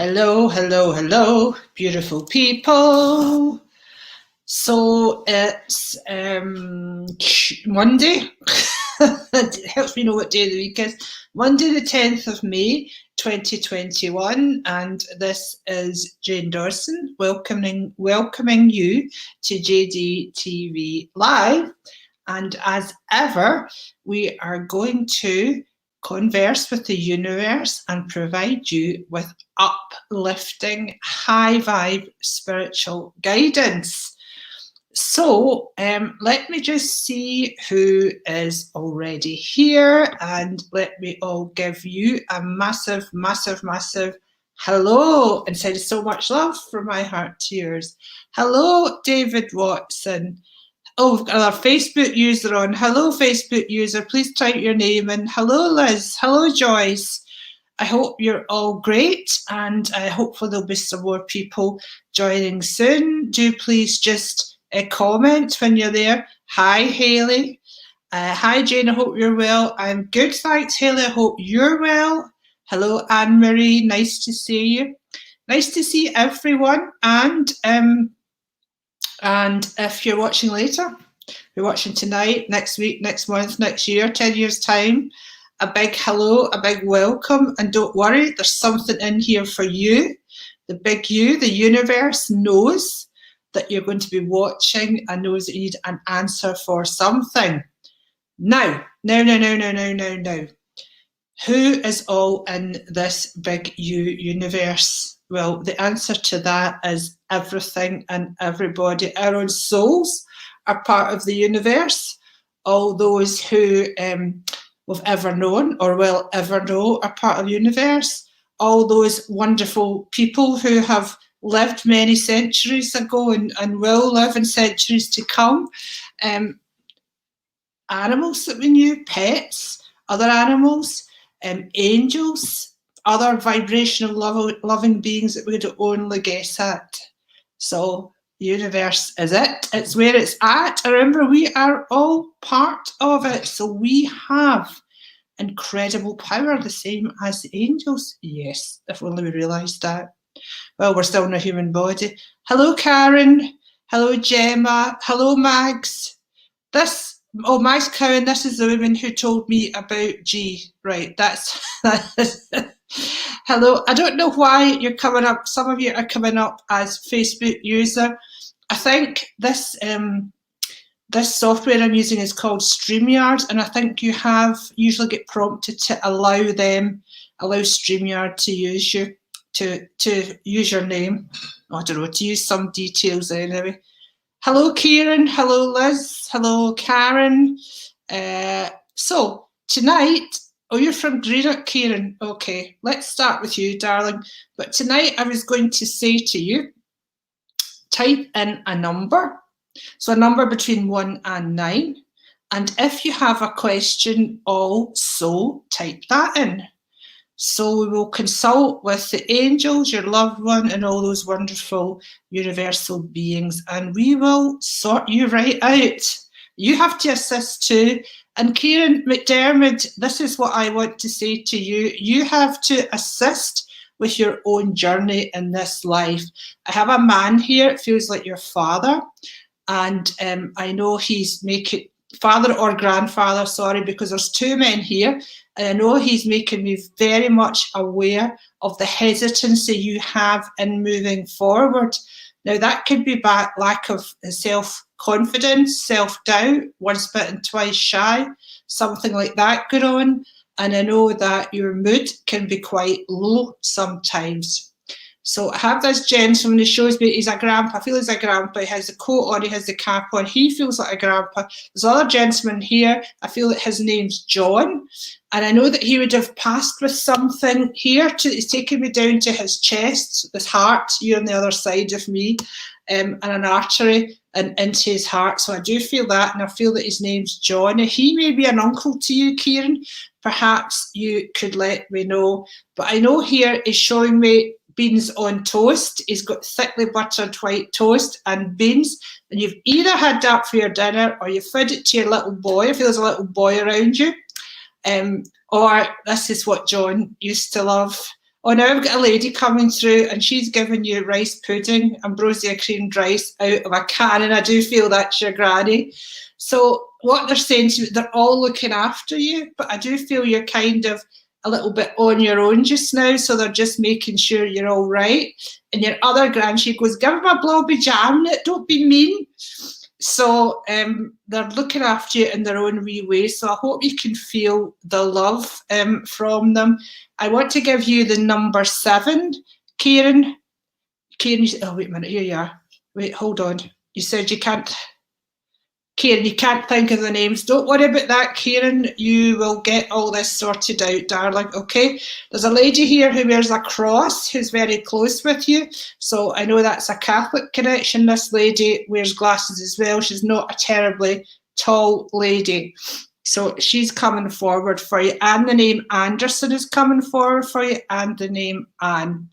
Hello, hello, hello, beautiful people. So it's Monday. It helps me know what day of the week is. Monday, the 10th of May, 2021, and this is Jane Dawson welcoming you to JDTV Live. And as ever, we are going to converse with the universe and provide you with uplifting, high vibe spiritual guidance. So let me just see who is already here, and let me all give you a massive, massive, massive hello and send so much love from my heart to yours. Hello, David Watson. Oh, we've got another Facebook user on. Hello, Facebook user. Please type your name in. Hello, Liz. Hello, Joyce. I hope you're all great, and hopefully there'll be some more people joining soon. Do please just comment when you're there. Hi, Hayley. Hi, Jane. I hope you're well. I'm good, thanks, Hayley. I hope you're well. Hello, Anne-Marie. Nice to see you. Nice to see everyone. And if you're watching later, you're watching tonight, next week, next month, next year, 10 years' time, a big hello, a big welcome. And don't worry, there's something in here for you. The big you, the universe knows that you're going to be watching and knows that you need an answer for something. Now. Who is all in this big you universe? Well, the answer to that is everything and everybody. Our own souls are part of the universe. All those who we've ever known or will ever know are part of the universe. All those wonderful people who have lived many centuries ago and will live in centuries to come. Animals that we knew, pets, other animals, angels, other vibrational loving beings that we could only guess at. So the universe is it. It's where it's at. Remember, we are all part of it. So we have incredible power, the same as the angels. Yes, if only we realised that. Well, we're still in a human body. Hello, Karen. Hello, Gemma. Hello, Mags. Mags Cowan, this is the woman who told me about G. Right, that's hello. I don't know why you're coming up. Some of you are coming up as Facebook user. I think this software I'm using is called StreamYard, and I think you usually get prompted to allow StreamYard to use you, to use your name. I don't know, to use some details anyway. Hello, Kieran. Hello, Liz. Hello, Karen. So tonight, you're from Greenock, Kieran. Okay, let's start with you, darling. But tonight I was going to say to you, type in a number. So a number between 1 and 9. And if you have a question also, type that in. So we will consult with the angels, your loved one, and all those wonderful universal beings, and we will sort you right out. You have to assist too. And Kieran McDermott, this is what I want to say to you. You have to assist with your own journey in this life. I have a man here, it feels like your father, and I know he's making, father or grandfather, sorry, because there's two men here. And I know he's making me very much aware of the hesitancy you have in moving forward. Now, that could be lack of self-confidence, self-doubt, once bitten, twice shy, something like that going on. And I know that your mood can be quite low sometimes. So I have this gentleman who shows me he's a grandpa. I feel he's a grandpa. He has the coat on, he has the cap on. He feels like a grandpa. There's another gentleman here. I feel that his name's John. And I know that he would have passed with something here. He's taken me down to his chest, this heart, you're on the other side of me, and an artery and into his heart. So I do feel that, and I feel that his name's John. He may be an uncle to you, Kieran. Perhaps you could let me know. But I know here is showing me beans on toast. He's got thickly buttered white toast and beans, and you've either had that for your dinner or you fed it to your little boy, if there's a little boy around you, or this is what John used to love, Oh, now I've got a lady coming through and she's giving you rice pudding, ambrosia creamed rice out of a can, and I do feel that's your granny. So what they're saying to you, they're all looking after you, but I do feel you're kind of a little bit on your own just now, so they're just making sure you're all right. And your other gran, she goes, give him a blobby jam, don't be mean. So they're looking after you in their own wee way. So I hope you can feel the love from them. I want to give you the number 7, Kieran. Kieran, oh wait a minute, here you are. Wait, hold on. You said you can't. Kieran, you can't think of the names. Don't worry about that, Kieran. You will get all this sorted out, darling, okay? There's a lady here who wears a cross who's very close with you. So I know that's a Catholic connection. This lady wears glasses as well. She's not a terribly tall lady. So she's coming forward for you. And the name Anderson is coming forward for you, and the name Anne.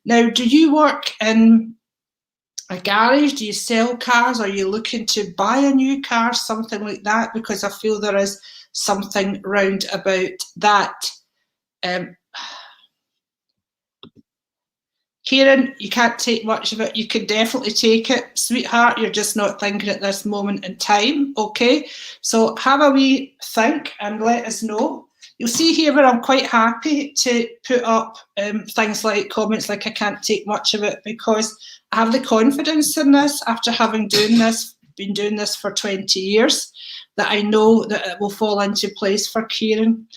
Now, do you work in a garage? Do you sell cars? Are you looking to buy a new car? Something like that? Because I feel there is something round about that. Kieran, you can't take much of it. You can definitely take it, sweetheart. You're just not thinking at this moment in time, okay? So have a wee think and let us know. You'll see here where I'm quite happy to put up things like comments like I can't take much of it, because I have the confidence in this after having been doing this for 20 years, that I know that it will fall into place for Kieran.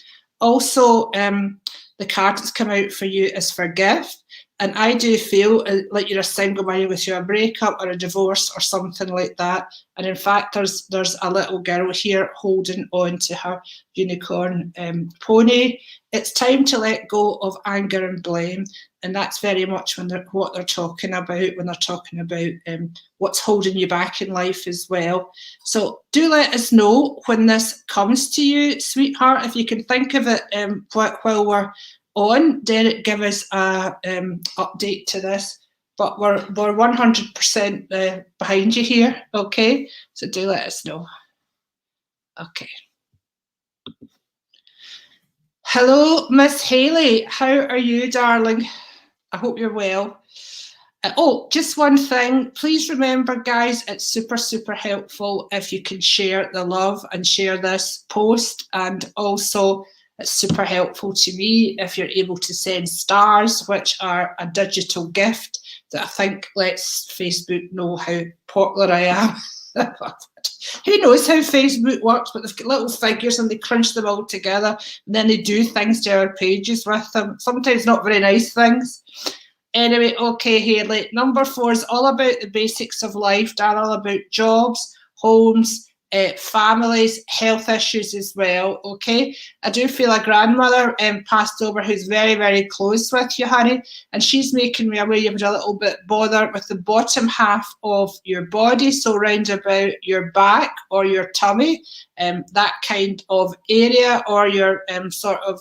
Also, the card that's come out for you is forgive. And I do feel like you're a single mother with a breakup or a divorce or something like that. And in fact, there's a little girl here holding on to her unicorn pony. It's time to let go of anger and blame. And that's very much what they're talking about when they're talking about what's holding you back in life as well. So do let us know when this comes to you, sweetheart. If you can think of it while we're on, Derek, give us a update to this. But we're 100% behind you here, okay? So do let us know. Okay. Hello, Miss Haley. How are you, darling? I hope you're well. Oh, just one thing. Please remember, guys, it's super, super helpful if you can share the love and share this post. And also, it's super helpful to me if you're able to send stars, which are a digital gift that I think lets Facebook know how popular I am. Who knows how Facebook works, but they've got little figures and they crunch them all together, and then they do things to our pages with them. Sometimes not very nice things. Anyway, okay, Hayley. Number 4 is all about the basics of life, darling, all about jobs, homes, families, health issues as well, okay? I do feel a grandmother passed over who's very, very close with you, honey, and she's making me aware you've a little bit bothered with the bottom half of your body, so round about your back or your tummy, that kind of area, or your sort of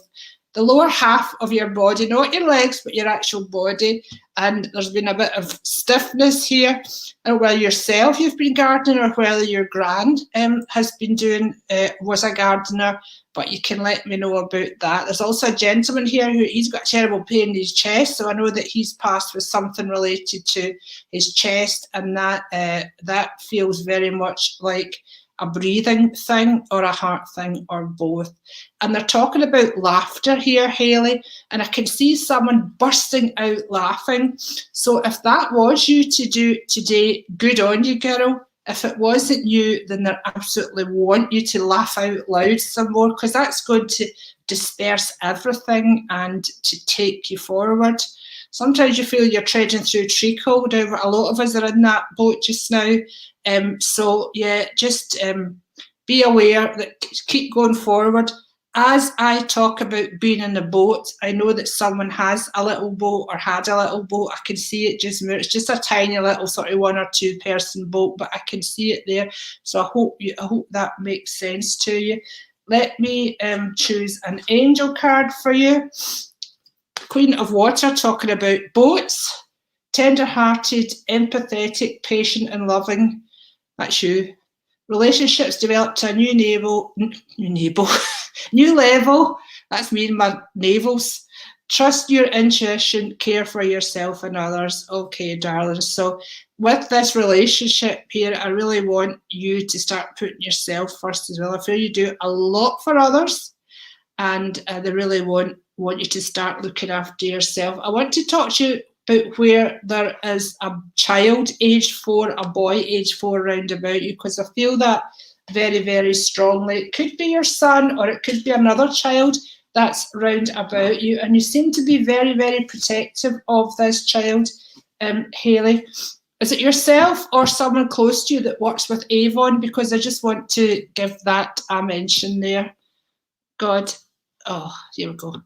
the lower half of your body, not your legs, but your actual body. And there's been a bit of stiffness here. And whether yourself you've been gardening or whether your grand has been was a gardener, but you can let me know about that. There's also a gentleman here he's got a terrible pain in his chest, so I know that he's passed with something related to his chest, and that feels very much like a breathing thing or a heart thing or both. And they're talking about laughter here, Hayley, and I can see someone bursting out laughing. So if that was you to do today, good on you, girl. If it wasn't you, then they absolutely want you to laugh out loud some more, because that's going to disperse everything and to take you forward. Sometimes you feel you're treading through treacle. Now, a lot of us are in that boat just now. So yeah, just be aware that keep going forward. As I talk about being in the boat, I know that someone has a little boat or had a little boat. I can see it just move. It's just a tiny little sort of 1 or 2 person boat, but I can see it there. So I hope that makes sense to you. Let me choose an angel card for you. Queen of Water, talking about boats, tender-hearted, empathetic, patient and loving. That's you. Relationships developed to a new level. That's me and my navels. Trust your intuition, care for yourself and others. Okay, darling. So with this relationship here, I really want you to start putting yourself first as well. I feel you do a lot for others, and they really want you to start looking after yourself. I want to talk to you about where there is a child age 4, a boy age 4 round about you, because I feel that very, very strongly. It could be your son, or it could be another child that's round about you, and you seem to be very, very protective of this child, Hayley. Is it yourself or someone close to you that works with Avon? Because I just want to give that a mention there. God. Oh, here we go.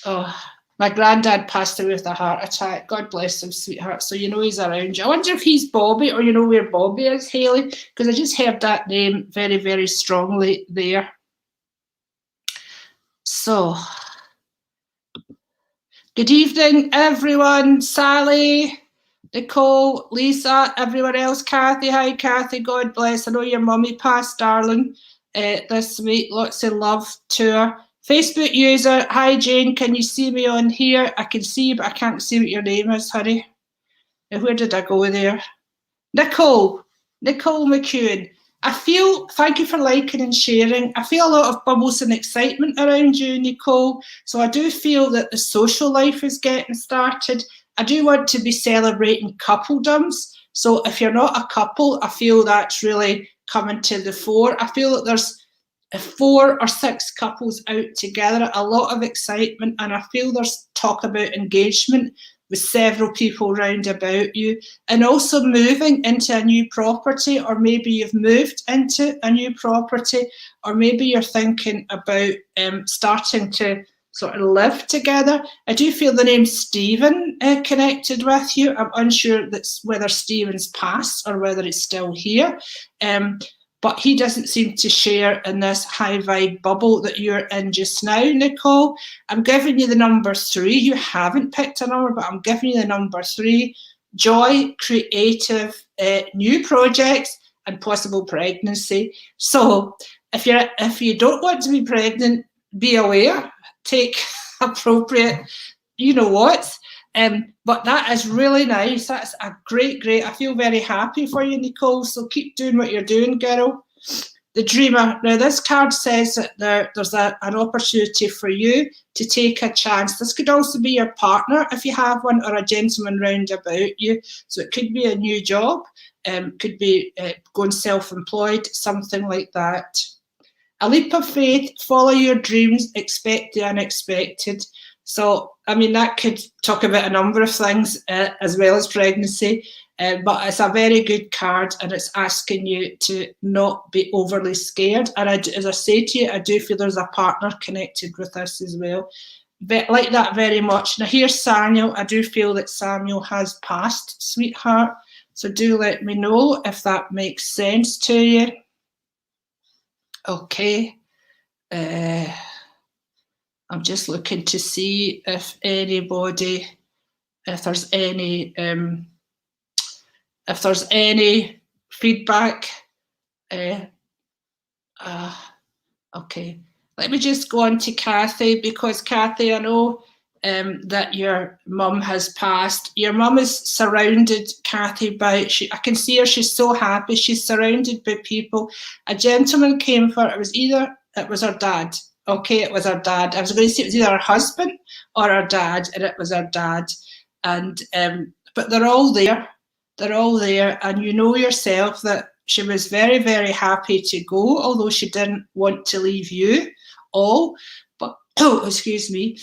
Oh, my granddad passed away with a heart attack. God bless him, sweetheart. So you know he's around you. I wonder if he's Bobby, or you know where Bobby is, Hayley, because I just heard that name very, very strongly there. So, good evening, everyone. Sally, Nicole, Lisa, everyone else. Kathy, hi, Kathy. God bless. I know your mummy passed, darling, this week. Lots of love to her. Facebook user, hi, Jane. Can you see me on here? I can see you, but I can't see what your name is, honey. Where did I go there? Nicole McEwen. I feel, thank you for liking and sharing. I feel a lot of bubbles and excitement around you, Nicole. So I do feel that the social life is getting started. I do want to be celebrating coupledoms. So if you're not a couple, I feel that's really coming to the fore. I feel that there's 4 or 6 couples out together, a lot of excitement, and I feel there's talk about engagement with several people round about you, and also moving into a new property, or maybe you've moved into a new property, or maybe you're thinking about starting to sort of live together. I do feel the name Stephen connected with you. I'm unsure that's whether Stephen's passed or whether it's still here. But he doesn't seem to share in this high vibe bubble that you're in just now, Nicole. I'm giving you the number 3. You haven't picked a number, but I'm giving you the number 3. Joy, creative, new projects, and possible pregnancy. So if you don't want to be pregnant, be aware. Take appropriate, you know what. But that is really nice. That's a great. I feel very happy for you, Nicole. So keep doing what you're doing, girl. The dreamer. Now, this card says that there's an opportunity for you to take a chance. This could also be your partner, if you have one, or a gentleman round about you. So it could be a new job, could be going self-employed, something like that. A leap of faith, follow your dreams, expect the unexpected. So, I mean, that could talk about a number of things as well as pregnancy, but it's a very good card, and it's asking you to not be overly scared. And as I say to you, I do feel there's a partner connected with this as well. But like that very much. Now here's Samuel. I do feel that Samuel has passed, sweetheart. So do let me know if that makes sense to you. Okay. I'm just looking to see if there's any feedback. Okay, let me just go on to Kathy, because Kathy, I know that your mum has passed. Your mum is surrounded, Kathy, by, I can see her, she's so happy. She's surrounded by people. A gentleman came for her. It was her dad. Okay, it was her dad. I was going to say it was either her husband or her dad, and it was her dad. And but they're all there. They're all there, and you know yourself that she was very, very happy to go, although she didn't want to leave you all. But excuse me.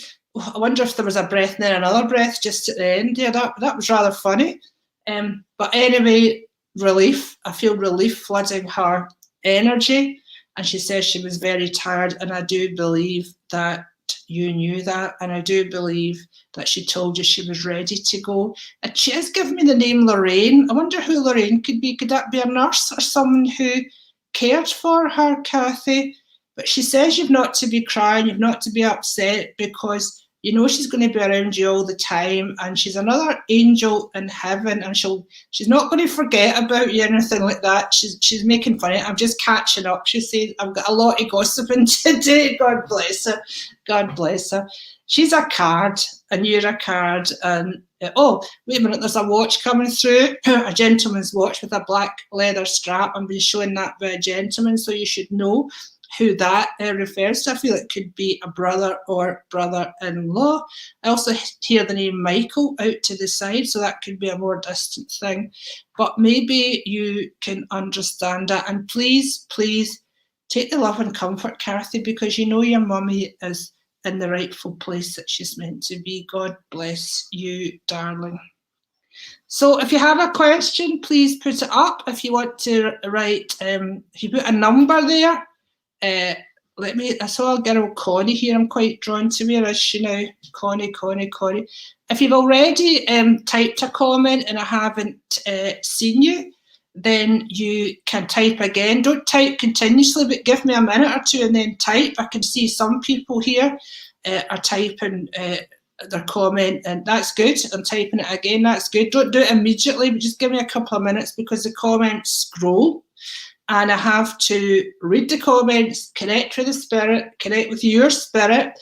I wonder if there was a breath and then another breath just at the end. Yeah, that was rather funny. But anyway, relief. I feel relief flooding her energy. And she says she was very tired, and I do believe that you knew that, and I do believe that she told you she was ready to go. And she has given me the name Lorraine. I wonder who Lorraine could be. Could that be a nurse or someone who cared for her, Kathy? But she says you've not to be crying, you've not to be upset, because You know she's going to be around you all the time, and she's another angel in heaven, and she's not going to forget about you or anything like that. She's making fun of it. I'm just catching up. She said, I've got a lot of gossiping today. God bless her. God bless her. She's a card, and you're a card, and oh, wait a minute, there's a watch coming through, a gentleman's watch with a black leather strap. I've been shown that by a gentleman, so you should know who that refers to. I feel it could be a brother or brother-in-law. I also hear the name Michael out to the side, so that could be a more distant thing. But maybe you can understand that. And please, please take the love and comfort, Kathy, because you know your mummy is in the rightful place that she's meant to be. God bless you, darling. So if you have a question, please put it up. If you want to write, if you put a number there, I saw a girl, Connie, here. I'm quite drawn to where is she now? Connie. If you've already typed a comment and I haven't seen you, then you can type again. Don't type continuously, but give me a minute or two and then type. I can see some people here are typing their comment, and that's good. I'm typing it again, that's good. Don't do it immediately, but just give me a couple of minutes because the comments scroll. And I have to read the comments, connect with the spirit, connect with your spirit,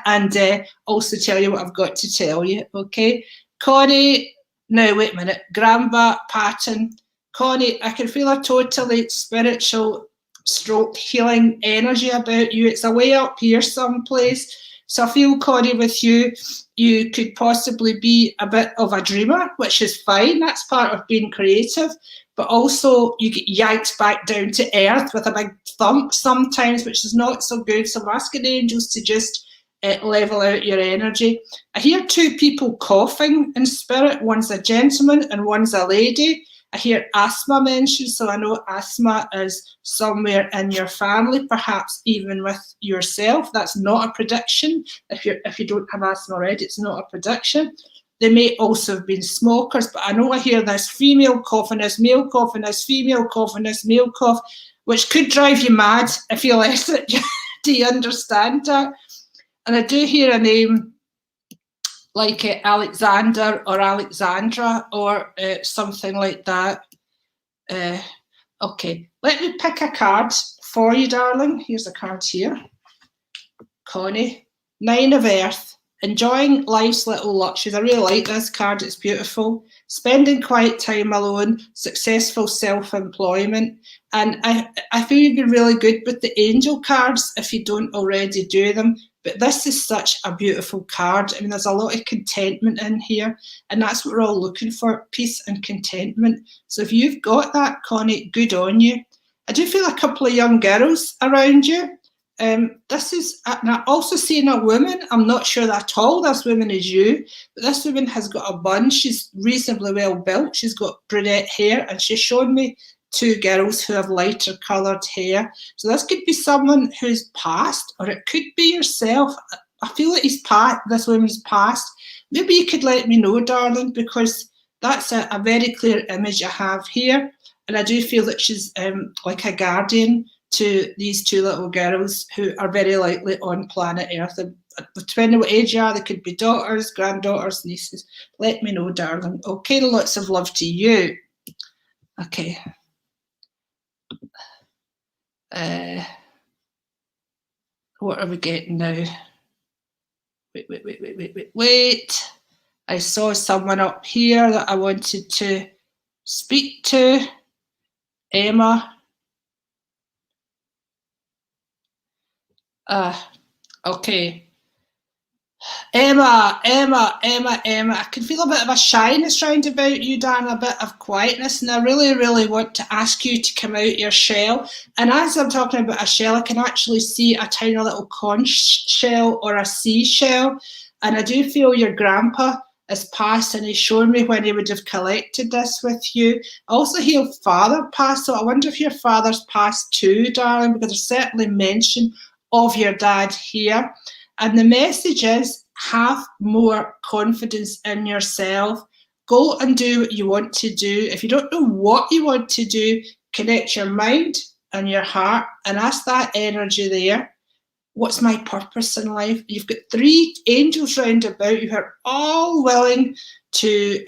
and also tell you what I've got to tell you, okay? Connie, now wait a minute, Grandpa Patton. Connie, I can feel a totally spiritual stroke healing energy about you. It's away up here someplace. So I feel, Connie, with you, you could possibly be a bit of a dreamer, which is fine. That's part of being creative. But also you get yanked back down to earth with a big thump sometimes, which is not so good. So I'm asking the angels to just level out your energy. I hear two people coughing in spirit. One's a gentleman and one's a lady. I hear asthma mentioned, so I know asthma is somewhere in your family, perhaps even with yourself. That's not a prediction. If you don't have asthma already, it's not a prediction. They may also have been smokers, but I know I hear this female coughing, this male coughing, this female coughing, this male cough, which could drive you mad if you let it. Do you understand that? And I do hear a name like Alexander or Alexandra or something like that. Okay, let me pick a card for you, darling. Here's a card here. Connie, Nine of Earth. Enjoying life's little luxuries. I really like this card, it's beautiful. Spending quiet time alone, successful self-employment. And I feel you'd be really good with the angel cards if you don't already do them. But this is such a beautiful card. I mean, there's a lot of contentment in here, and that's what we're all looking for, peace and contentment. So if you've got that, Connie, good on you. I do feel a couple of young girls around you. This is, and I'm also seeing a woman. I'm not sure that at all this woman is you, but this woman has got a bun. She's reasonably well built. She's got brunette hair, and she's shown me two girls who have lighter coloured hair. So this could be someone who's passed, or it could be yourself. I feel like this woman's passed. Maybe you could let me know, darling, because that's a very clear image I have here. And I do feel that she's like a guardian to these two little girls who are very likely on planet Earth. And depending on what age you are, they could be daughters, granddaughters, nieces. Let me know, darling. Okay, lots of love to you. Okay. What are we getting now? Wait. I saw someone up here that I wanted to speak to. Emma. Okay. Emma. I can feel a bit of a shyness round about you, Dan, a bit of quietness, and I really, really want to ask you to come out your shell. And as I'm talking about a shell, I can actually see a tiny little conch shell or a seashell. And I do feel your grandpa is passed, and he's shown me when he would have collected this with you. I also hear father passed, so I wonder if your father's passed too, darling, because there's certainly mention of your dad here. And the message is, have more confidence in yourself. Go and do what you want to do. If you don't know what you want to do, connect your mind and your heart and ask that energy there. what's my purpose in life? You've got 3 angels round about you who are all willing to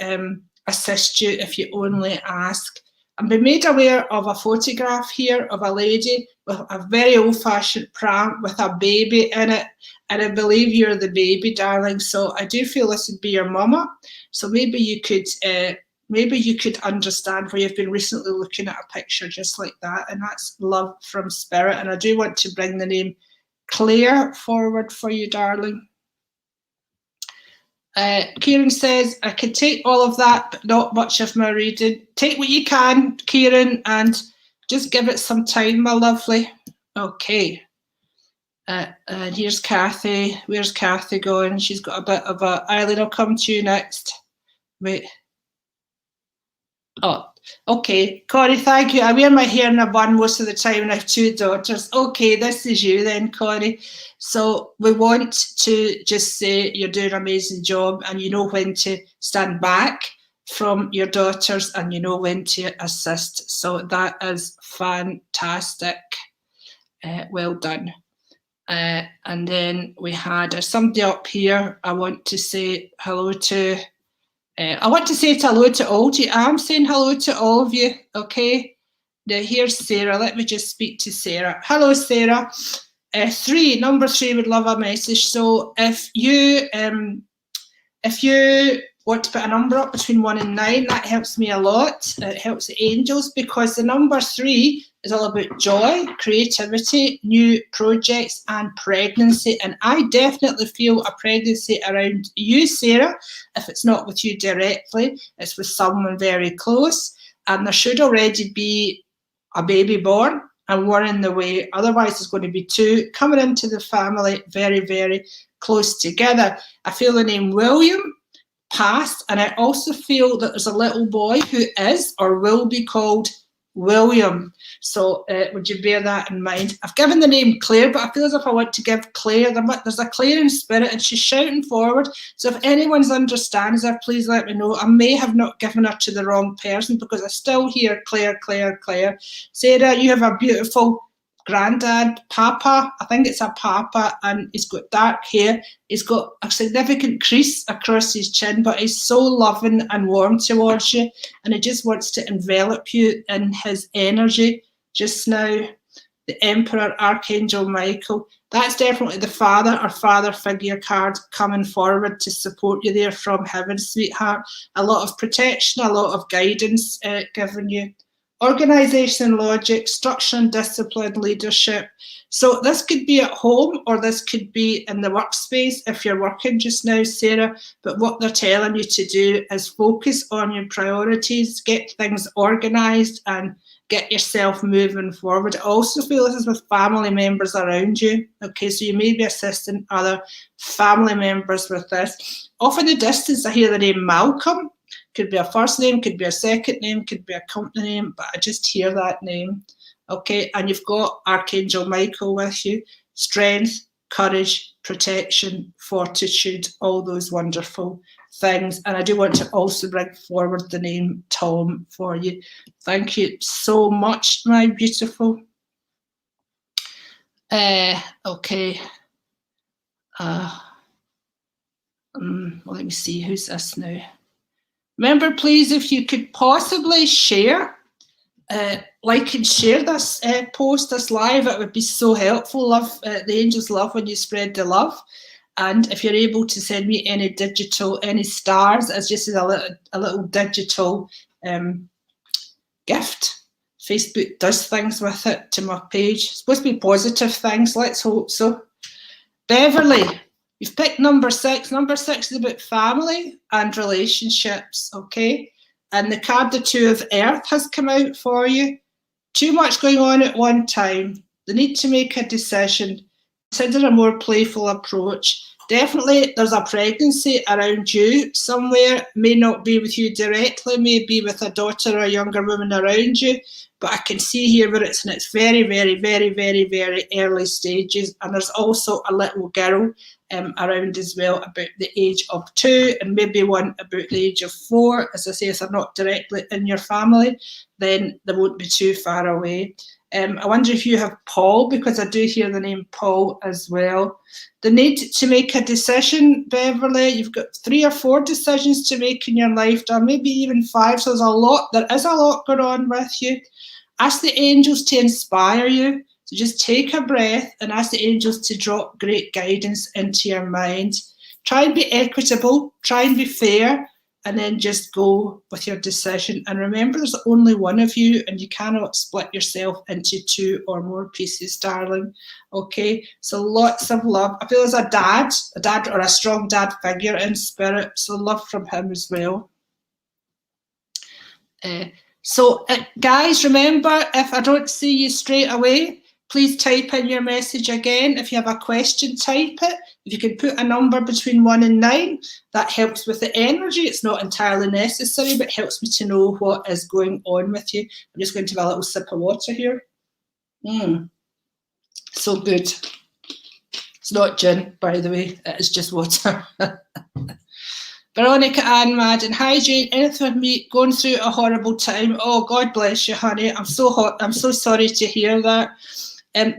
assist you if you only ask. And be made aware of a photograph here of a lady with a very old-fashioned pram with a baby in it, and I believe you're the baby, darling. So I do feel this would be your mama. So maybe you could understand where you've been recently looking at a picture just like that, and that's love from spirit. And I do want to bring the name Claire forward for you, darling. Kieran says, I could take all of that, but not much of my reading. Take what you can, Kieran, and just give it some time, my lovely. Okay. And here's Kathy. Where's Kathy going? She's got a bit of a... Eileen, I'll come to you next. Wait. Oh, okay. Connie, thank you. I wear my hair in a bun most of the time and I have 2 daughters. Okay, this is you then, Connie. So we want to just say you're doing an amazing job, and you know when to stand back from your daughters and you know when to assist. So that is fantastic. Well done. And then we had somebody up here I want to say hello to. I want to say hello to all of you. I'm saying hello to all of you, okay? Now here's Sarah. Let me just speak to Sarah. Hello, Sarah. Number 3 would love a message. So if you want to put a number up between 1 and 9, that helps me a lot. It helps the angels, because the number 3 is all about joy, creativity, new projects, and pregnancy. And I definitely feel a pregnancy around you, Sarah. If it's not with you directly, it's with someone very close. And there should already be a baby born and 1 in the way. Otherwise, there's going to be 2 coming into the family very, very close together. I feel the name William passed, and I also feel that there's a little boy who is or will be called William. So would you bear that in mind? I've given the name Claire, but I feel as if I want to give Claire, there's a Claire in spirit and she's shouting forward. So if anyone's understands her, please let me know. I may have not given her to the wrong person, because I still hear Claire, Claire, Claire. Sarah, you have a beautiful granddad, Papa, I think it's a Papa, and he's got dark hair. He's got a significant crease across his chin, but he's so loving and warm towards you, and he just wants to envelop you in his energy. Just now, the Emperor, Archangel Michael, that's definitely the father or father figure card coming forward to support you there from heaven, sweetheart. A lot of protection, a lot of guidance given you. Organisation and logic, structure and discipline, leadership. So this could be at home, or this could be in the workspace if you're working just now, Sarah. But what they're telling you to do is focus on your priorities, get things organised and get yourself moving forward. I also feel this is with family members around you. Okay, so you may be assisting other family members with this. Off in the distance, I hear the name Malcolm. Could be a first name, could be a second name, could be a company name, but I just hear that name. Okay, and you've got Archangel Michael with you. Strength, courage, protection, fortitude, all those wonderful things. And I do want to also bring forward the name Tom for you. Thank you so much, my beautiful. Okay. Let me see, who's this now? Remember, please, if you could possibly share, like and share this post, this live, it would be so helpful. Love, the angels love when you spread the love. And if you're able to send me any digital, any stars, as just a little digital gift. Facebook does things with it to my page. It's supposed to be positive things, let's hope so. Beverly, you've picked number 6. Number 6 is about family and relationships, okay? And the card, the 2 of Earth, has come out for you. Too much going on at one time. The need to make a decision. Consider a more playful approach. Definitely there's a pregnancy around you somewhere. May not be with you directly, may be with a daughter or a younger woman around you. But I can see here where it's in its very, very, very, very, very early stages. And there's also a little girl around as well, about the age of 2, and maybe one about the age of 4. As I say, if they're not directly in your family, then they won't be too far away. I wonder if you have Paul, because I do hear the name Paul as well. The need to make a decision, Beverly. You've got 3 or 4 decisions to make in your life, or maybe even 5. So there is a lot going on with you. Ask the angels to inspire you. So just take a breath and ask the angels to drop great guidance into your mind. Try and be equitable, try and be fair, and then just go with your decision. And remember, there's only one of you, and you cannot split yourself into 2 or more pieces, darling. Okay, so lots of love. I feel as a dad or a strong dad figure in spirit, so love from him as well. Guys, remember, if I don't see you straight away, please type in your message again. If you have a question, type it. If you can put a number between 1 and 9, that helps with the energy. It's not entirely necessary, but helps me to know what is going on with you. I'm just going to have a little sip of water here. So good. It's not gin, by the way. It is just water. Veronica Ann Madden, hi Jane, anything with me going through a horrible time? Oh, God bless you, honey. I'm so sorry to hear that.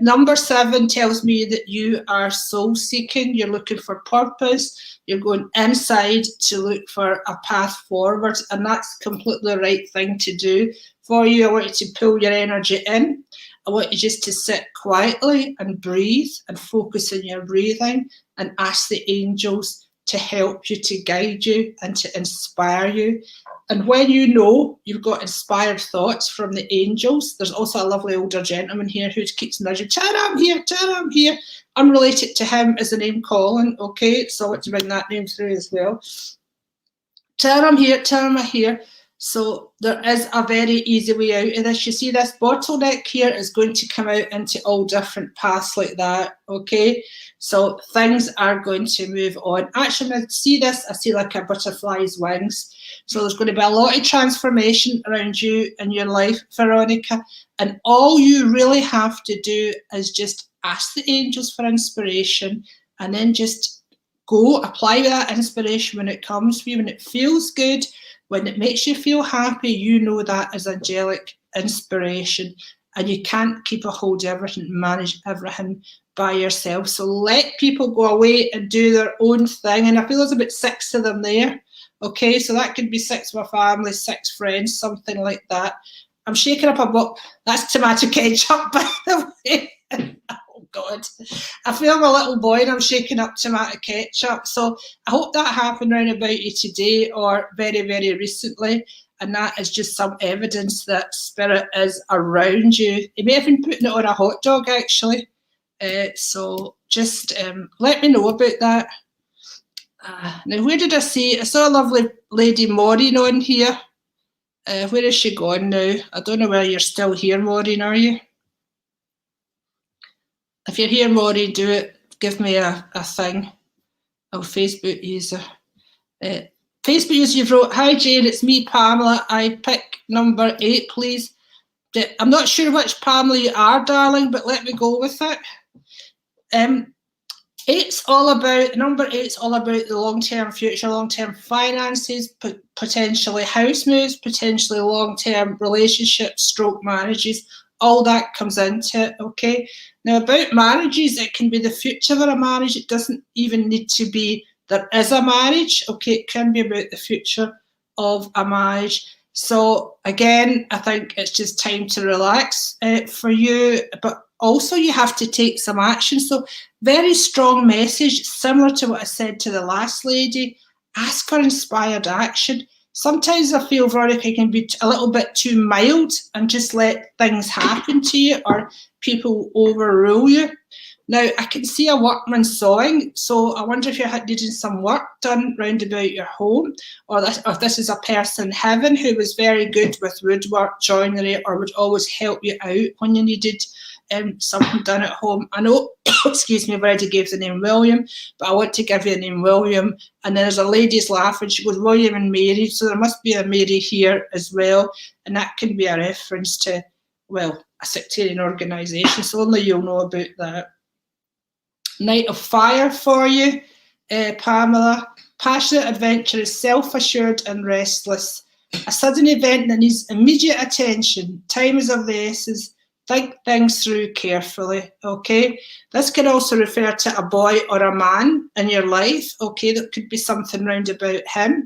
Number 7 tells me that you are soul seeking. You're looking for purpose. You're going inside to look for a path forward, and that's completely the right thing to do for you. I want you to pull your energy in. I want you just to sit quietly and breathe and focus on your breathing and ask the angels to help you, to guide you and to inspire you. And when you know you've got inspired thoughts from the angels, there's also a lovely older gentleman here who keeps nudging, Tara, I'm here, Tara, I'm here. I'm related to him as the name Colin, okay? So I want to bring that name through as well. Tara, I'm here, Tara, I'm here. So there is a very easy way out of this. You see this bottleneck here is going to come out into all different paths like that, okay? So things are going to move on. Actually, when I see this, I see like a butterfly's wings. So there's going to be a lot of transformation around you in your life, Veronica. And all you really have to do is just ask the angels for inspiration and then just go apply that inspiration when it comes for you, when it feels good. When it makes you feel happy, you know that is angelic inspiration, and you can't keep a hold of everything, manage everything by yourself. So let people go away and do their own thing. And I feel there's about 6 of them there. Okay, so that could be 6 of a family, 6 friends, something like that. I'm shaking up a book. That's tomato ketchup, by the way. Oh, God. I feel I'm a little boy and I'm shaking up tomato ketchup. So I hope that happened round about you today or very, very recently. And that is just some evidence that spirit is around you. You may have been putting it on a hot dog, actually. So just let me know about that. Now, where did I see? I saw a lovely lady Maureen on here. Where is she gone now? I don't know whether you're still here, Maureen, are you? If you're here, Maureen, do it. Give me a thing. Oh, Facebook user. Facebook user, you've wrote, hi Jane, it's me, Pamela. I pick number 8, please. I'm not sure which Pamela you are, darling, but let me go with it. Number 8's all about the long-term future, long-term finances, potentially house moves, potentially long-term relationships, stroke marriages. All that comes into it, okay? Now, about marriages, it can be the future of a marriage. It doesn't even need to be there is a marriage, okay? It can be about the future of a marriage. So, again, I think it's just time to relax for you, but also you have to take some action. So, very strong message, similar to what I said to the last lady. Ask for inspired action. Sometimes I feel, Veronica, can be a little bit too mild and just let things happen to you or people overrule you. Now, I can see a workman sawing, so I wonder if you're needing some work done round about your home, or if this is a person in heaven who was very good with woodwork, joinery, or would always help you out when you needed something done at home. I know, excuse me, I've already gave the name William, but I want to give you the name William. And then there's a lady's laughing. She goes, William and Mary. So there must be a Mary here as well. And that can be a reference to, well, a sectarian organisation. So only you'll know about that. Knight of Fire for you, Pamela. Passionate, adventurous, self-assured and restless. A sudden event that needs immediate attention. Time is of the essence. Think things through carefully, okay? This can also refer to a boy or a man in your life, okay? That could be something round about him.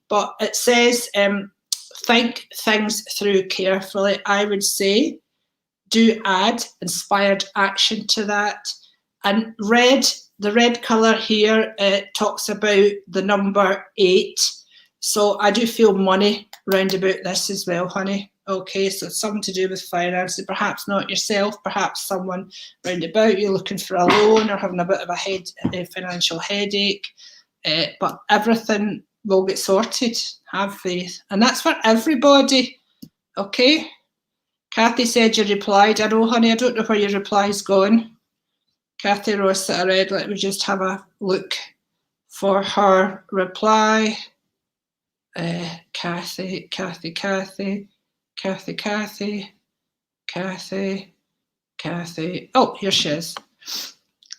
But it says, think things through carefully. I would say, do add inspired action to that. And the red colour here, talks about the number 8. So I do feel money round about this as well, honey. Okay, so it's something to do with finances, perhaps not yourself, perhaps someone round about you looking for a loan or having a bit of a financial headache. But everything will get sorted. Have faith. And that's for everybody. Okay? Kathy said you replied. I know, honey, I don't know where your reply's gone. Kathy Ross that I read, let me just have a look for her reply. Kathy. Oh, here she is.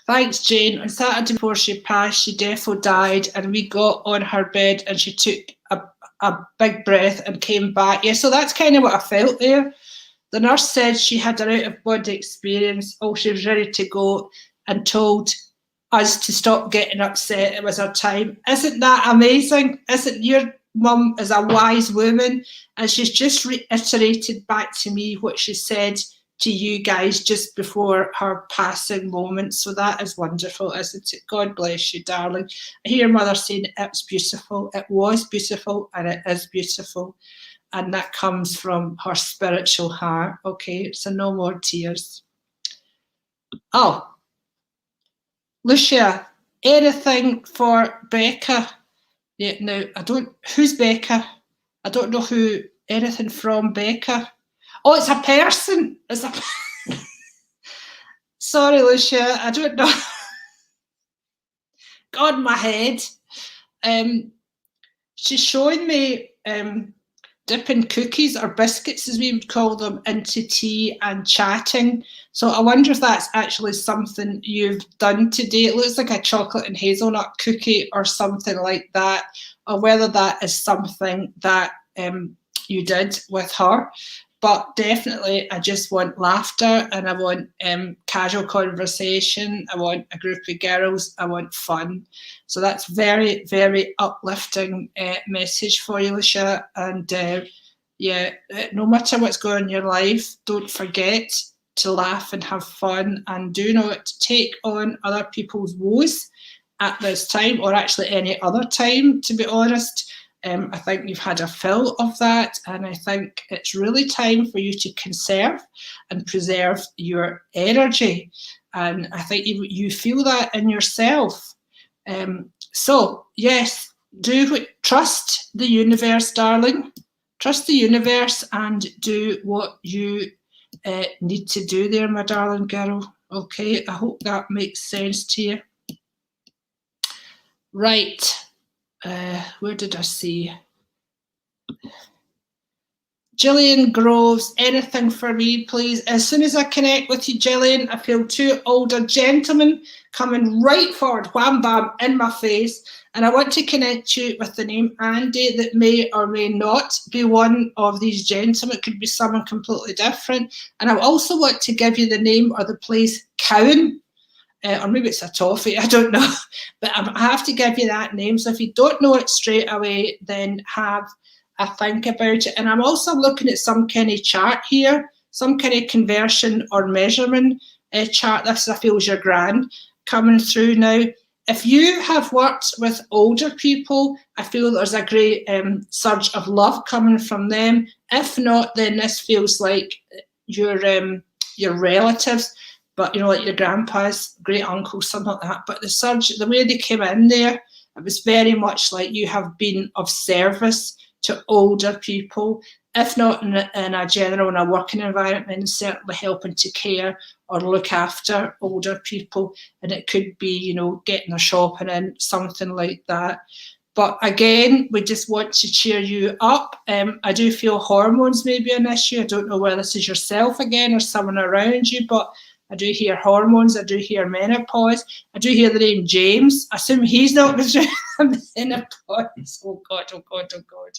Thanks, Jane. On Saturday before she passed, she defo died, and we got on her bed and she took a big breath and came back. Yeah, so that's kind of what I felt there. The nurse said she had an out-of-body experience. Oh, she was ready to go and told us to stop getting upset. It was her time. Isn't that amazing? Isn't your mum is a wise woman? And she's just reiterated back to me what she said to you guys just before her passing moment. So that is wonderful, isn't it? God bless you, darling. I hear your mother saying it's beautiful. It was beautiful and it is beautiful. And that comes from her spiritual heart. Okay, so no more tears. Oh, Lucia, anything for Becca? Yeah, no, I don't. Who's Becca? I don't know who. Anything from Becca? Oh, it's a person. It's a. Sorry, Lucia, I don't know. God, my head. She's showing me dipping cookies or biscuits, as we would call them, into tea and chatting. So I wonder if that's actually something you've done today. It looks like a chocolate and hazelnut cookie or something like that, or whether that is something that you did with her. But definitely, I just want laughter and I want casual conversation. I want a group of girls. I want fun. So that's very, very uplifting message for you, Lucia. And yeah, no matter what's going on in your life, don't forget to laugh and have fun, and do not take on other people's woes at this time, or actually any other time, to be honest. I think you've had a fill of that, and I think it's really time for you to conserve and preserve your energy. And I think you feel that in yourself. So yes, trust the universe, darling. Trust the universe and do what you need to do there, my darling girl. Okay, I hope that makes sense to you. Right. Where did I see? Gillian Groves, anything for me, please? As soon as I connect with you, Gillian, I feel two older gentlemen coming right forward, wham bam, in my face. And I want to connect you with the name Andy that may or may not be one of these gentlemen. It could be someone completely different. And I also want to give you the name or the place Cowan. Or maybe it's a toffee, I don't know. But I have to give you that name. So if you don't know it straight away, then have a think about it. And I'm also looking at some kind of chart here, some kind of conversion or measurement chart. This, I feel, is your grand coming through now. If you have worked with older people, I feel there's a great surge of love coming from them. If not, then this feels like your relatives. But, you know, like your grandpa's great uncle, something like that. But the surge, the way they came in there, it was very much like you have been of service to older people, if not in a working environment, certainly helping to care or look after older people. And it could be, you know, getting their shopping in, something like that. But again, we just want to cheer you up. I do feel hormones may be an issue. I don't know whether this is yourself again or someone around you, but I do hear hormones, I do hear menopause, I do hear the name James. I assume he's not going through menopause. Oh God, oh God, oh God.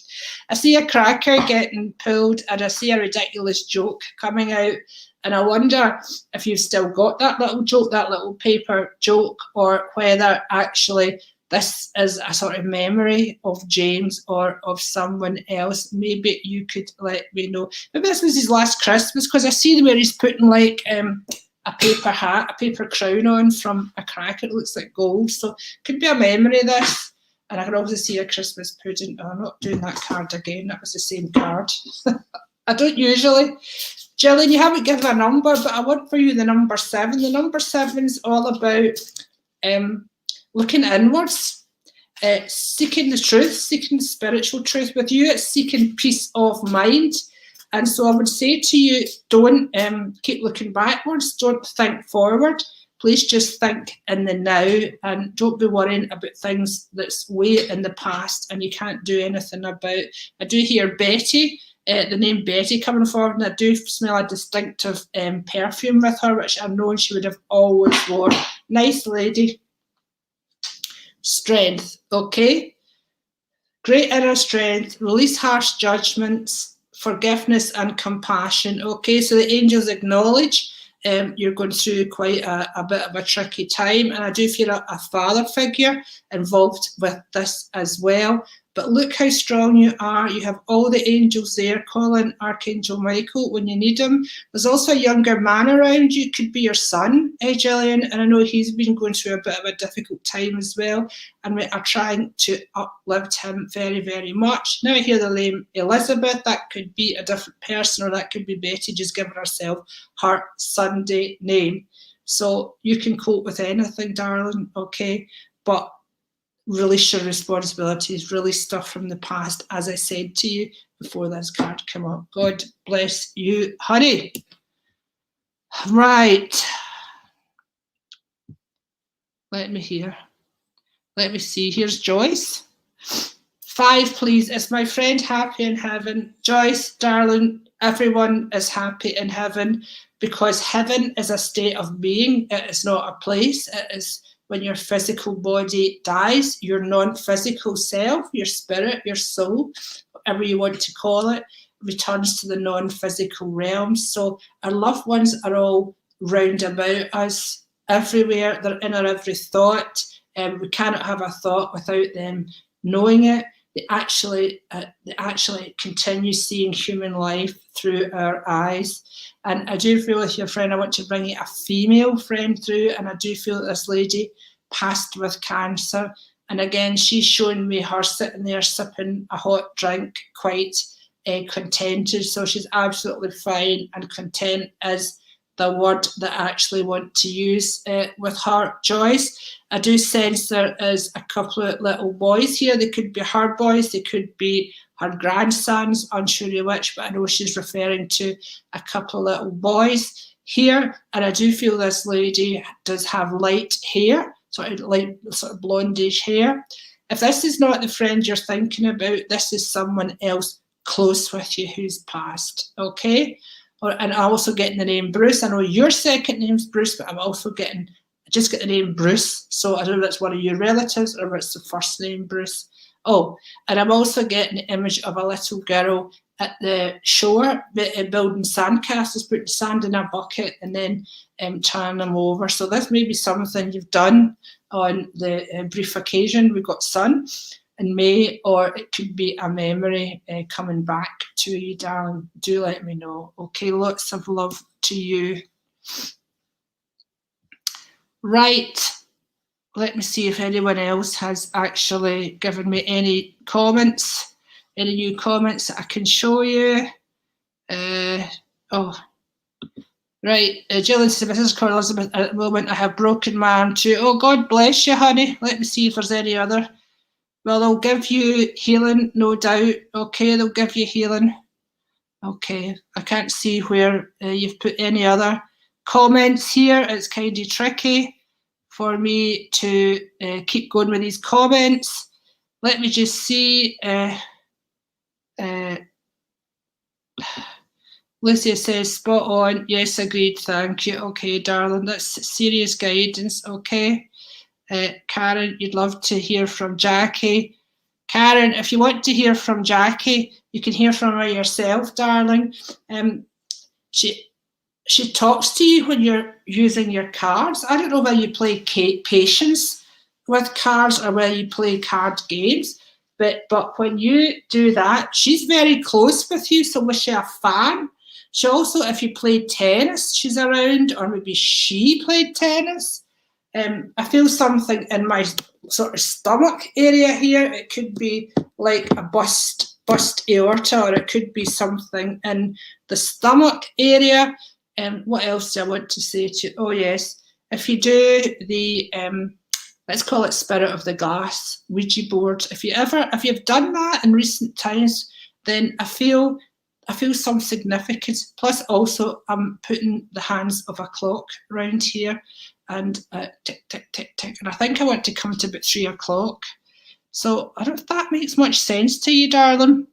I see a cracker getting pulled and I see a ridiculous joke coming out. And I wonder if you've still got that little joke, that little paper joke, or whether actually this is a sort of memory of James or of someone else. Maybe you could let me know. Maybe this was his last Christmas, because I see where he's putting like a paper hat, a paper crown on from a cracker. It looks like gold. So it could be a memory of this. And I can also see a Christmas pudding. Oh, I'm not doing that card again. That was the same card. I don't usually. Gillian, you haven't given a number, but I want for you the number 7. The number 7 is all about looking inwards, seeking the truth, seeking the spiritual truth. With you, it's seeking peace of mind. And so I would say to you, don't keep looking backwards, don't think forward. Please just think in the now, and don't be worrying about things that's way in the past and you can't do anything about. I do hear Betty, the name Betty coming forward, and I do smell a distinctive perfume with her, which I've known she would have always worn. Nice lady. Strength, okay? Great inner strength, release harsh judgments, forgiveness and compassion, okay? So the angels acknowledge you're going through quite a bit of a tricky time, and I do feel a father figure involved with this as well. But look how strong you are. You have all the angels there calling Archangel Michael when you need him. There's also a younger man around you. Could be your son, Gillian, and I know he's been going through a bit of a difficult time as well, and we are trying to uplift him very, very much. Now I hear the name Elizabeth. That could be a different person, or that could be Betty just giving herself her Sunday name. So you can cope with anything, darling, okay? But release your responsibilities, release stuff from the past, as I said to you before this card came up. God bless you, honey. Right. Let me hear. Let me see. Here's Joyce. 5, please. Is my friend happy in heaven? Joyce, darling, everyone is happy in heaven, because heaven is a state of being. It is not a place. It is when your physical body dies, your non-physical self, your spirit, your soul, whatever you want to call it, returns to the non-physical realm. So our loved ones are all round about us, everywhere. They're in our every thought. We cannot have a thought without them knowing it. They actually continue seeing human life through our eyes. And I do feel with your friend, I want to bring a female friend through, and I do feel that this lady passed with cancer. And again, she's showing me her sitting there sipping a hot drink, quite contented. So she's absolutely fine, and content is the word that I actually want to use with her. Joyce, I do sense there is a couple of little boys here. They could be her boys, they could be her grandsons, unsure which, but I know she's referring to a couple of little boys here. And I do feel this lady does have light hair, sort of blondish hair. If this is not the friend you're thinking about, this is someone else close with you who's passed, okay? And I'm also getting the name Bruce. I know your second name's Bruce, but I'm also getting, I just get the name Bruce. So I don't know if it's one of your relatives or if it's the first name Bruce. Oh, and I'm also getting the image of a little girl at the shore building sandcastles, putting sand in a bucket and then turning them over. So this may be something you've done on the brief occasion we got sun in May, or it could be a memory coming back to you, darling. Do let me know. Okay, lots of love to you. Right. Let me see if anyone else has actually given me any comments, any new comments that I can show you. Oh, right. Gillian says, Mrs. Cor Elizabeth, at the moment I have broken my arm too. Oh, God bless you, honey. Let me see if there's any other. Well, they'll give you healing, no doubt. Okay, they'll give you healing. Okay, I can't see where you've put any other comments here. It's kind of tricky for me to keep going with these comments. Let me just see. Lucia says, spot on. Yes, agreed. Thank you. Okay, darling, that's serious guidance. Okay. Karen, you'd love to hear from Jackie. Karen, if you want to hear from Jackie, you can hear from her yourself, darling. she talks to you when you're using your cards. I don't know whether you play patience with cards or whether you play card games, but when you do that, she's very close with you, so was she a fan? She also, if you play tennis, she's around, or maybe she played tennis. I feel something in my sort of stomach area here. It could be like a bust aorta, or it could be something in the stomach area. What else do I want to say to you? Oh yes, if you do the let's call it Spirit of the Glass Ouija board, if you've done that in recent times, then I feel some significance. Plus, also, I'm putting the hands of a clock around here, and tick, tick, tick, tick. And I think I want to come to about 3 o'clock. So I don't know if that makes much sense to you, darling.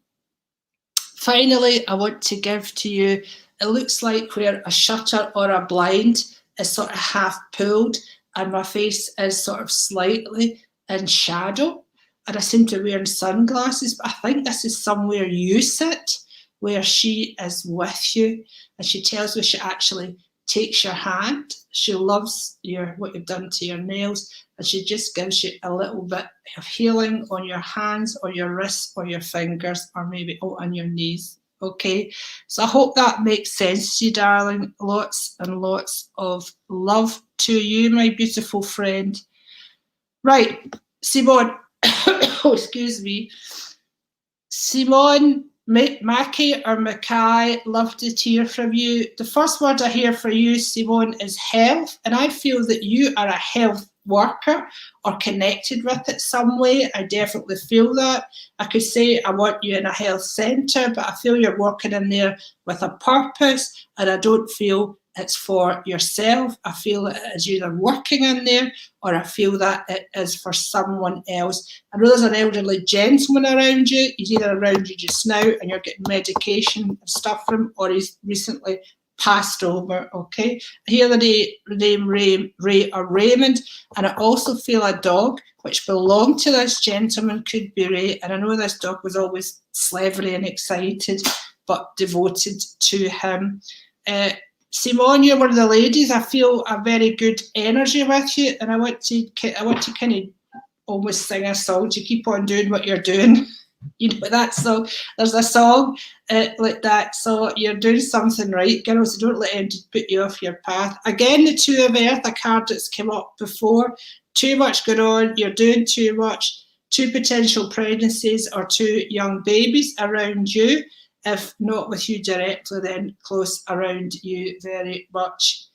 Finally, I want to give to you, it looks like where a shutter or a blind is sort of half pulled, and my face is sort of slightly in shadow. And I seem to be wearing sunglasses, but I think this is somewhere you sit, where she is with you, and she tells me she actually takes your hand. She loves what you've done to your nails, and she just gives you a little bit of healing on your hands or your wrists or your fingers, or maybe on your knees. Okay, so I hope that makes sense to you, darling. Lots and lots of love to you, my beautiful friend. Right, Simone, oh, excuse me. Simone, Mackie or Mackay, love to hear from you. The first word I hear for you, Simone, is health, and I feel that you are a health worker or connected with it some way. I definitely feel that. I could say I want you in a health centre, but I feel you're working in there with a purpose, and I don't feel it's for yourself. I feel that it is either working in there, or I feel that it is for someone else. I know there's an elderly gentleman around you. He's either around you just now and you're getting medication and stuff from him, or he's recently passed over, okay? I hear the name Ray or Raymond, and I also feel a dog which belonged to this gentleman, could be Ray, and I know this dog was always slavery and excited, but devoted to him. Simone, you're one of the ladies. I feel a very good energy with you, and I want to kind of almost sing a song to keep on doing what you're doing. You know that song? There's a song like that. So you're doing something right, girls. So don't let anything put you off your path. Again, the Two of Earth, a card that's come up before. Too much going on. You're doing too much. 2 potential pregnancies or 2 young babies around you. If not with you directly, then close around you very much.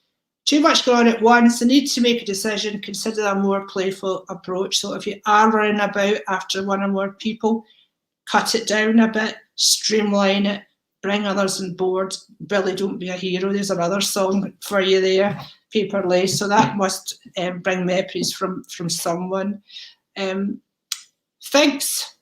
Too much going on at once. The need to make a decision. Consider a more playful approach. So if you are running about after one or more people, cut it down a bit, streamline it, bring others on board. Billy, don't be a hero. There's another song for you there, Paper Lace. So that must bring memories from someone. Figs.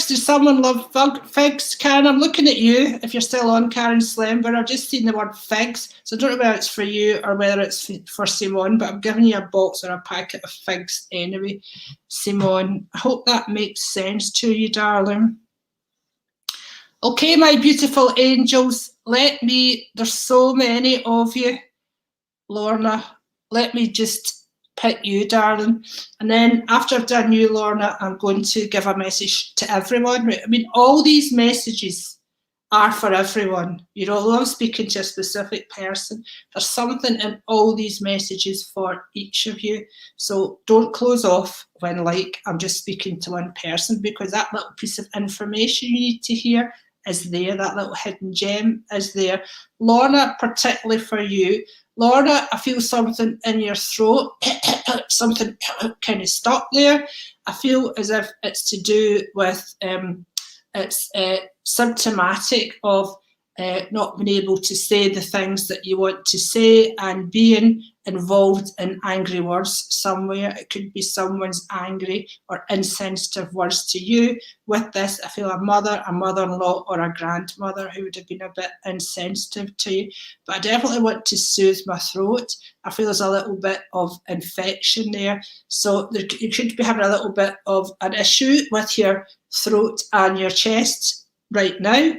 Does someone love figs? Karen, I'm looking at you. If you're still on, Karen Slember, I've just seen the word figs. So I don't know whether it's for you or whether it's for Simone, but I'm giving you a box or a packet of figs anyway. Simone, I hope that makes sense to you, darling. Okay, my beautiful angels, there's so many of you. Lorna, let me just pick you, darling. And then after I've done you, Lorna, I'm going to give a message to everyone. I mean, all these messages are for everyone. You know, although I'm speaking to a specific person, there's something in all these messages for each of you. So don't close off when, like, I'm just speaking to one person, because that little piece of information you need to hear is there. That little hidden gem is there. Lorna, particularly for you. Lorna, I feel something in your throat, something kind of stuck there. I feel as if it's to do with, it's symptomatic of not being able to say the things that you want to say and being involved in angry words somewhere. It could be someone's angry or insensitive words to you. With this, I feel a mother, a mother-in-law or a grandmother who would have been a bit insensitive to you. But I definitely want to soothe my throat. I feel there's a little bit of infection there. So you could be having a little bit of an issue with your throat and your chest right now.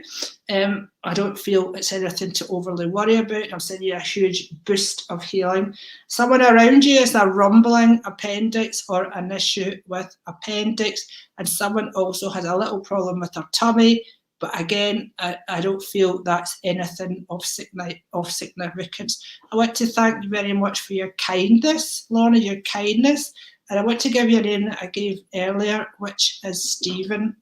I don't feel it's anything to overly worry about. I'm sending you a huge boost of healing. Someone around you has a rumbling appendix or an issue with appendix, and someone also has a little problem with their tummy. But again, I don't feel that's anything of significance. I want to thank you very much for your kindness, Lorna, your kindness. And I want to give you a name that I gave earlier, which is Stephen.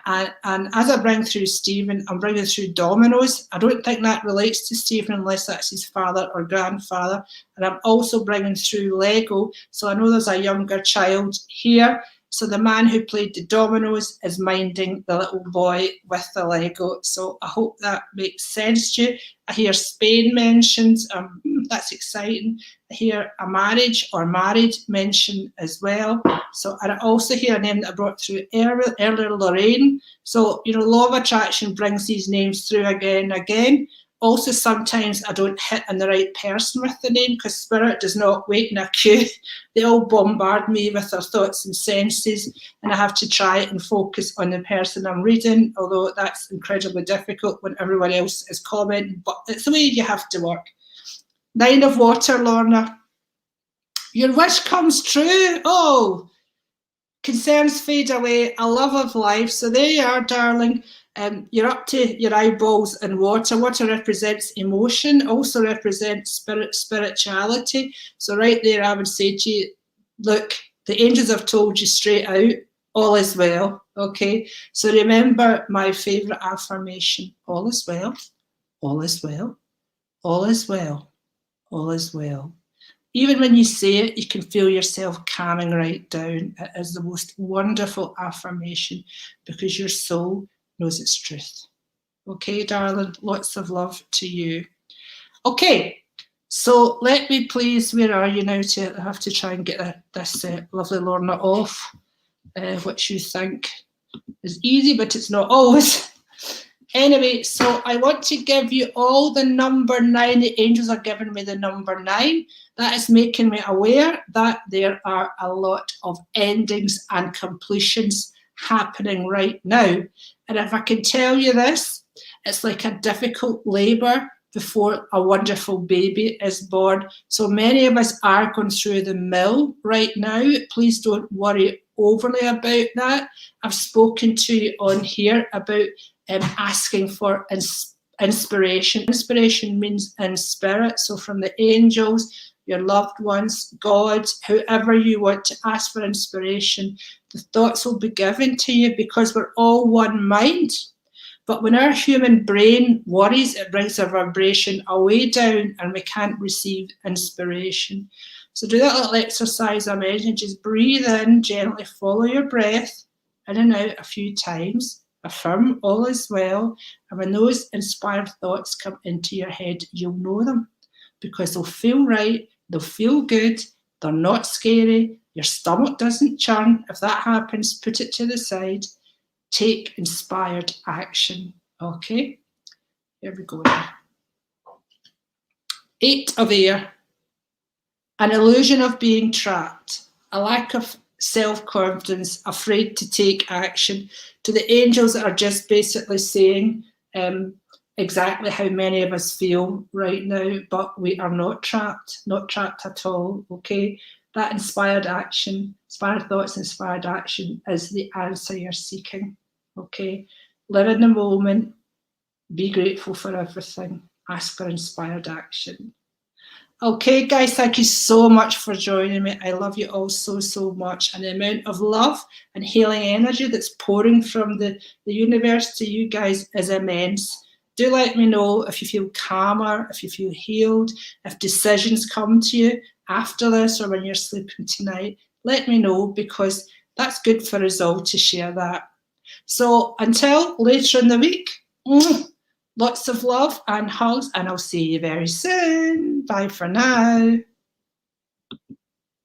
And as I bring through Stephen, I'm bringing through dominoes. I don't think that relates to Stephen unless that's his father or grandfather. And I'm also bringing through Lego. So I know there's a younger child here. So the man who played the dominoes is minding the little boy with the Lego. So I hope that makes sense to you. I hear Spain mentioned. That's exciting. I hear a marriage or married mentioned as well. So, and I also hear a name that I brought through earlier, Lorraine. So, you know, law of attraction brings these names through again and again. Also, sometimes I don't hit on the right person with the name because spirit does not wait in a queue. They all bombard me with their thoughts and senses, and I have to try and focus on the person I'm reading, although that's incredibly difficult when everyone else is commenting, but it's the way you have to work. 9 of water, Lorna. Your wish comes true. Oh, concerns fade away, a love of life. So there you are, darling. You're up to your eyeballs in water. Water represents emotion, also represents spirituality. So right there, I would say to you, look, the angels have told you straight out, all is well, okay? So remember my favourite affirmation, all is well, all is well, all is well, all is well. Even when you say it, you can feel yourself calming right down. It is the most wonderful affirmation because your soul knows its truth. Okay, darling, lots of love to you. Okay, so let me please, where are you now? I have to try and get this lovely Lorna off, which you think is easy, but it's not always. Anyway, so I want to give you all the number 9. The angels are giving me the number 9. That is making me aware that there are a lot of endings and completions happening right now. And if I can tell you this, it's like a difficult labour before a wonderful baby is born. So many of us are going through the mill right now. Please don't worry overly about that. I've spoken to you on here about asking for inspiration. Inspiration means in spirit, so from the angels, your loved ones, God, whoever you want to ask for inspiration, the thoughts will be given to you because we're all one mind. But when our human brain worries, it brings our vibration away down and we can't receive inspiration. So do that little exercise I mentioned. Just breathe in, gently follow your breath in and out a few times. Affirm all is well. And when those inspired thoughts come into your head, you'll know them because they'll feel right, they'll feel good, they're not scary, your stomach doesn't churn. If that happens, put it to the side. Take inspired action. Okay, here we go. 8 of air. An illusion of being trapped, a lack of self-confidence, afraid to take action. To the angels that are just basically saying exactly how many of us feel right now, but we are not trapped at all, okay? That inspired action, inspired thoughts, inspired action is the answer you're seeking, okay? Live in the moment, be grateful for everything, ask for inspired action. Okay, guys, thank you so much for joining me. I love you all so, so much. And the amount of love and healing energy that's pouring from the universe to you guys is immense. Do let me know if you feel calmer, if you feel healed, if decisions come to you after this or when you're sleeping tonight. Let me know because that's good for us all to share that. So until later in the week, lots of love and hugs, and I'll see you very soon. Bye for now.